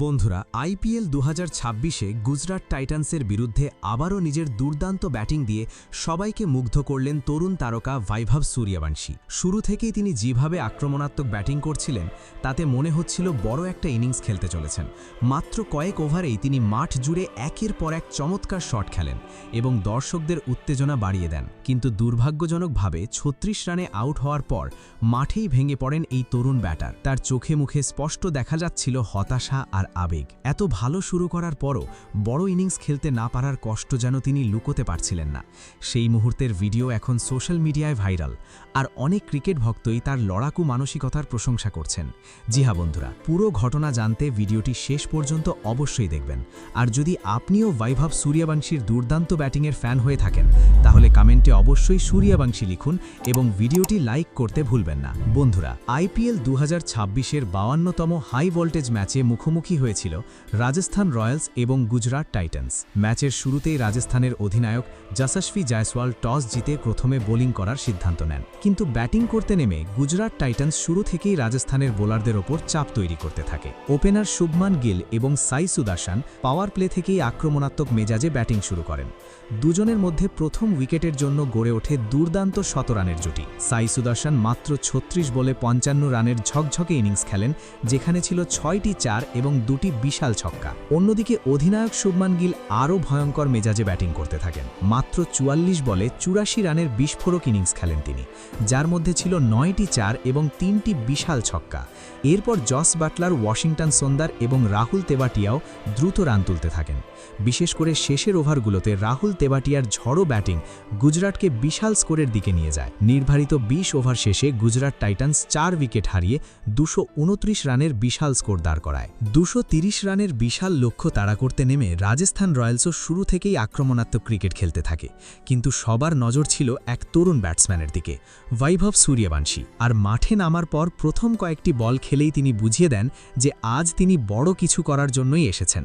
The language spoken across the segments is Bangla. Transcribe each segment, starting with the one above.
বন্ধুরা, আইপিএল 2026-এ গুজরাট টাইটান্সের বিরুদ্ধে আবারও নিজের দুর্দান্ত ব্যাটিং দিয়ে সবাইকে মুগ্ধ করলেন তরুণ তারকা বৈভব সূর্যবংশী। শুরু থেকেই তিনি যেভাবে আক্রমণাত্মক ব্যাটিং করছিলেন তাতে মনে হচ্ছিল বড় একটা ইনিংস খেলতে চলেছেন। মাত্র কয়েক ওভারেই তিনি মাঠ জুড়ে একের পর এক চমৎকার শট খেলেন এবং দর্শকদের উত্তেজনা বাড়িয়ে দেন। কিন্তু দুর্ভাগ্যজনকভাবে 36 রানে আউট হওয়ার পর মাঠেই ভেঙে পড়েন এই তরুণ ব্যাটার। তার চোখে মুখে স্পষ্ট দেখা যাচ্ছিল হতাশা আর আবেগ। এত ভালো শুরু করার পরও বড় ইনিংস খেলতে না পারার কষ্ট যেন তিনি লুকোতে পারছিলেন না। সেই মুহূর্তের ভিডিও এখন সোশ্যাল মিডিয়ায় ভাইরাল, আর অনেক ক্রিকেট ভক্তই তার লড়াকু মানসিকতার প্রশংসা করছেন। জি হ্যাঁ বন্ধুরা, পুরো ঘটনা জানতে ভিডিওটি শেষ পর্যন্ত অবশ্যই দেখবেন। আর যদি আপনিও বৈভব সূর্যবংশীর দুর্দান্ত ব্যাটিংয়ের ফ্যান হয়ে থাকেন তাহলে কমেন্টে অবশ্যই সূর্যবংশী লিখুন এবং ভিডিওটি লাইক করতে ভুলবেন না। বন্ধুরা, আইপিএল 2026-এর 52তম হাই ভোল্টেজ ম্যাচে মুখোমুখি হয়েছিল রাজস্থান রয়্যালস এবং গুজরাট টাইটান্স। ম্যাচের শুরুতেই রাজস্থানের অধিনায়ক যশস্বী জয়সওয়াল টস জিতে প্রথমে বোলিং করার সিদ্ধান্ত নেন। কিন্তু ব্যাটিং করতে নেমে গুজরাট টাইটান্স শুরু থেকেই রাজস্থানের বোলারদের ওপর চাপ তৈরি করতে থাকে। ওপেনার শুভমান গিল এবং সাই সুদর্শন পাওয়ার প্লে থেকেই আক্রমণাত্মক মেজাজে ব্যাটিং শুরু করেন। দুজনের মধ্যে প্রথম উইকেটের জন্য গড়ে ওঠে দুর্দান্ত 100 রানের জুটি। সাই সুদর্শন মাত্র 36 বলে 55 রানের ঝকঝকে ইনিংস খেলেন, যেখানে ছিল 6টি 4 এবং 2টি বিশাল ছক্কা। অন্যদিকে অধিনায়ক শুভমান গিল আরও ভয়ঙ্কর মেজাজে ব্যাটিং করতে থাকেন। মাত্র 44 বলে 84 রানের বিস্ফোরক ইনিংস খেলেন তিনি, যার মধ্যে ছিল 9টি 4 এবং 3টি বিশাল ছক্কা। এরপর জস বাটলার, ওয়াশিংটন সুন্দর এবং রাহুল তেভাটিয়াও দ্রুত রান তুলতে থাকেন। বিশেষ করে শেষের ওভারগুলোতে রাহুল তেভাটিয়ার ঝড়ো ব্যাটিং গুজরাটকে বিশাল স্কোরের দিকে নিয়ে যায়। নির্ধারিত 20 ওভার শেষে গুজরাট টাইটান্স 4 উইকেট হারিয়ে 229 রানের বিশাল স্কোর দাঁড় করায়। 230 রানের বিশাল লক্ষ্য তাড়া করতে নেমে রাজস্থান রয়্যালসও শুরু থেকেই আক্রমণাত্মক ক্রিকেট খেলতে থাকে। কিন্তু সবার নজর ছিল এক তরুণ ব্যাটসম্যানের দিকে, বৈভব সূর্যবংশী। আর মাঠে নামার পর প্রথম কয়েকটি বল খেলেই তিনি বুঝিয়ে দেন যে আজ তিনি বড় কিছু করার জন্যই এসেছেন।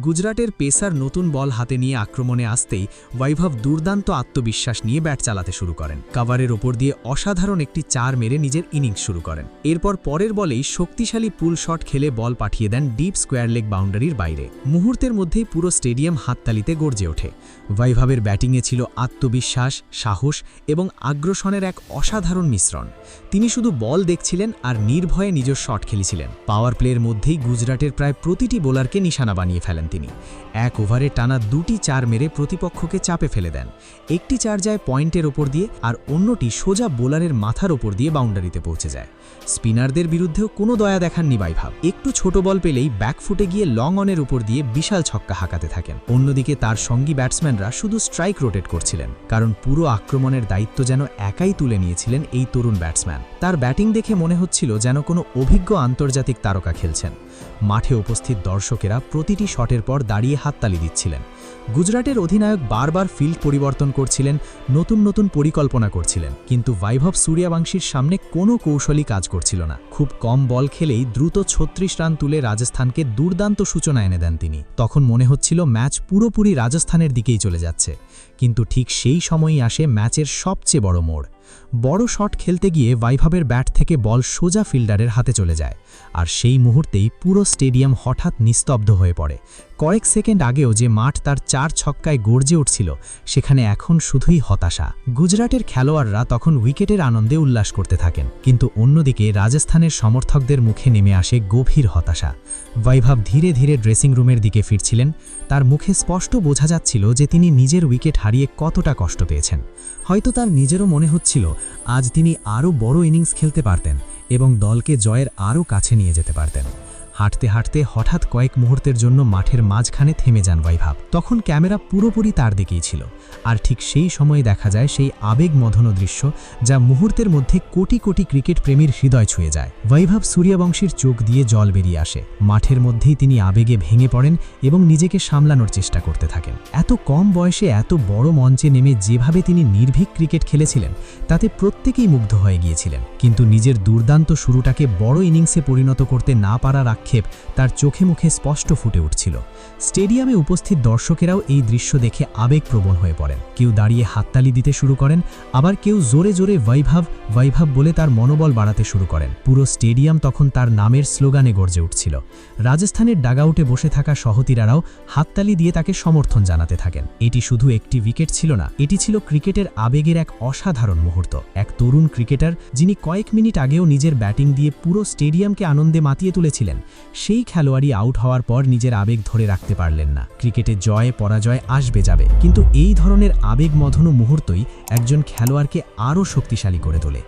গুজরাটের পেসার নতুন বল হাতে নিয়ে আক্রমণে আসতেই বৈভব দুর্দান্ত আত্মবিশ্বাস নিয়ে ব্যাট চালাতে শুরু করেন। কাভারের ওপর দিয়ে অসাধারণ একটি 4 মেরে নিজের ইনিংস শুরু করেন। এরপর পরের বলেই শক্তিশালী পুল শট খেলে বল পাঠিয়ে দেন ডিপ স্কোয়ার লেগ বাউন্ডারির বাইরে। মুহূর্তের মধ্যেই পুরো স্টেডিয়াম হাততালিতে গর্জে ওঠে। বৈভবের ব্যাটিংয়ে ছিল আত্মবিশ্বাস, সাহস এবং আগ্রাসনের এক অসাধারণ মিশ্রণ। তিনি শুধু বল দেখছিলেন আর নির্ভয়ে নিজের শট খেলেছিলেন। পাওয়ার প্লের মধ্যেই গুজরাটের প্রায় প্রতিটি বোলারকে নিশানা বানিয়ে ফেলেন তিনি। এক ওভারে টানা 2টি 4 মেরে প্রতিপক্ষকে চাপে ফেলে দেন। একটি 4 যায় পয়েন্টের ওপর দিয়ে আর অন্যটি সোজা বোলারের মাথার ওপর দিয়ে বাউন্ডারিতে পৌঁছে যায়। স্পিনারদের বিরুদ্ধেও কোনো দয়া দেখাননি বৈভব। একটু ছোট বল পেলেই ব্যাকফুটে গিয়ে লং অনের উপর দিয়ে বিশাল ছক্কা হাঁকাতে থাকেন। অন্যদিকে তার সঙ্গী ব্যাটসম্যানরা শুধু স্ট্রাইক রোটেট করছিলেন, কারণ পুরো আক্রমণের দায়িত্ব যেন একাই তুলে নিয়েছিলেন এই তরুণ ব্যাটসম্যান। তার ব্যাটিং দেখে মনে হচ্ছিল যেন কোনো অভিজ্ঞ আন্তর্জাতিক তারকা খেলছেন। মাঠে উপস্থিত দর্শকেরা প্রতিটি শটের পর দাঁড়িয়ে হাততালি দিচ্ছিলেন। গুজরাটের অধিনায়ক বারবার ফিল্ড পরিবর্তন করছিলেন, নতুন নতুন পরিকল্পনা করছিলেন, কিন্তু বৈভব সূর্যবংশীর সামনে কোনো কৌশলই কাজ করছিল না। খুব কম বল খেলেই দ্রুত 36 রান তুলে রাজস্থানকে দুর্দান্ত সূচনা এনে দেন তিনি। তখন মনে হচ্ছিল ম্যাচ পুরোপুরি রাজস্থানের দিকেই চলে যাচ্ছে। কিন্তু ঠিক সেই সময়ই আসে ম্যাচের সবচেয়ে বড় মোড়। বড় শট খেলতে গিয়ে বৈভবের ব্যাট থেকে বল সোজা ফিল্ডারের হাতে চলে যায়, আর সেই মুহূর্তেই পুরো স্টেডিয়াম হঠাৎ নিস্তব্ধ হয়ে পড়ে। কয়েক সেকেন্ড আগেও যে মাঠ তার 4 ছক্কায় গর্জে উঠছিল, সেখানে এখন শুধুই হতাশা। গুজরাটের খেলোয়াড়রা তখন উইকেটের আনন্দে উল্লাস করতে থাকেন, কিন্তু অন্যদিকে রাজস্থানের সমর্থকদের মুখে নেমে আসে গভীর হতাশা। বৈভব ধীরে ধীরে ড্রেসিং রুমের দিকে ফিরছিলেন। তার মুখে স্পষ্ট বোঝা যাচ্ছিল যে তিনি নিজের উইকেট হারিয়ে কতটা কষ্ট পেয়েছেন। হয়তো তার নিজেরও মনে হচ্ছিল আজ তিনি আরও বড় ইনিংস খেলতে পারতেন এবং দলকে জয়ের আরও কাছে নিয়ে যেতে পারতেন। হাঁটতে হাঁটতে হঠাৎ কয়েক মুহূর্তের জন্য মাঠের মাঝখানে থেমে যান বৈভব। তখন ক্যামেরা পুরোপুরি তার দিকেই ছিল, আর ঠিক সেই সময়ে দেখা যায় সেই আবেগমথন দৃশ্য যা মুহূর্তের মধ্যে কোটি কোটি ক্রিকেট প্রেমীর হৃদয় ছুঁয়ে যায়। বৈভব সূর্যবংশীর চোখ দিয়ে জল বেরিয়ে আসে। মাঠের মধ্যেই তিনি আবেগে ভেঙে পড়েন এবং নিজেকে সামলানোর চেষ্টা করতে থাকেন। এত কম বয়সে এত বড় মঞ্চে নেমে যেভাবে তিনি নির্ভীক ক্রিকেট খেলেছিলেন তাতে প্রত্যেকেই মুগ্ধ হয়ে গিয়েছিলেন। কিন্তু নিজের দুর্দান্ত শুরুটাকে বড় ইনিংসে পরিণত করতে না পারার আক্ষেপ তার চোখে মুখে স্পষ্ট ফুটে উঠছিল। স্টেডিয়ামে উপস্থিত দর্শকেরাও এই দৃশ্য দেখে আবেগপ্রবণ হয়ে পড়েন। কেউ দাঁড়িয়ে হাততালি দিতে শুরু করেন, আবার কেউ জোরে জোরে বৈভব বৈভব বলে তার মনোবল বাড়াতে শুরু করেন। পুরো স্টেডিয়াম তখন তার নামের স্লোগানে গর্জে উঠছিল। রাজস্থানের ডাগআউটে বসে থাকা সহতীরারাও হাততালি দিয়ে তাকে সমর্থন জানাতে থাকেন। এটি শুধু একটি উইকেট ছিল না, এটি ছিল ক্রিকেটের আবেগের এক অসাধারণ মুহূর্ত। এক তরুণ ক্রিকেটার যিনি কয়েক মিনিট আগেও নিজের ব্যাটিং দিয়ে পুরো স্টেডিয়ামকে আনন্দে মাতিয়ে তুলেছিলেন, সেই খেলোয়াড়ই আউট হওয়ার পর নিজের আবেগ ধরে রাখতে পারলেন না। ক্রিকেটে জয় পরাজয় আসবে যাবে, কিন্তু এই ধরনের আবেগমথন মুহূর্তই একজন খেলোয়াড়কে আরও শক্তিশালী করে তোলে।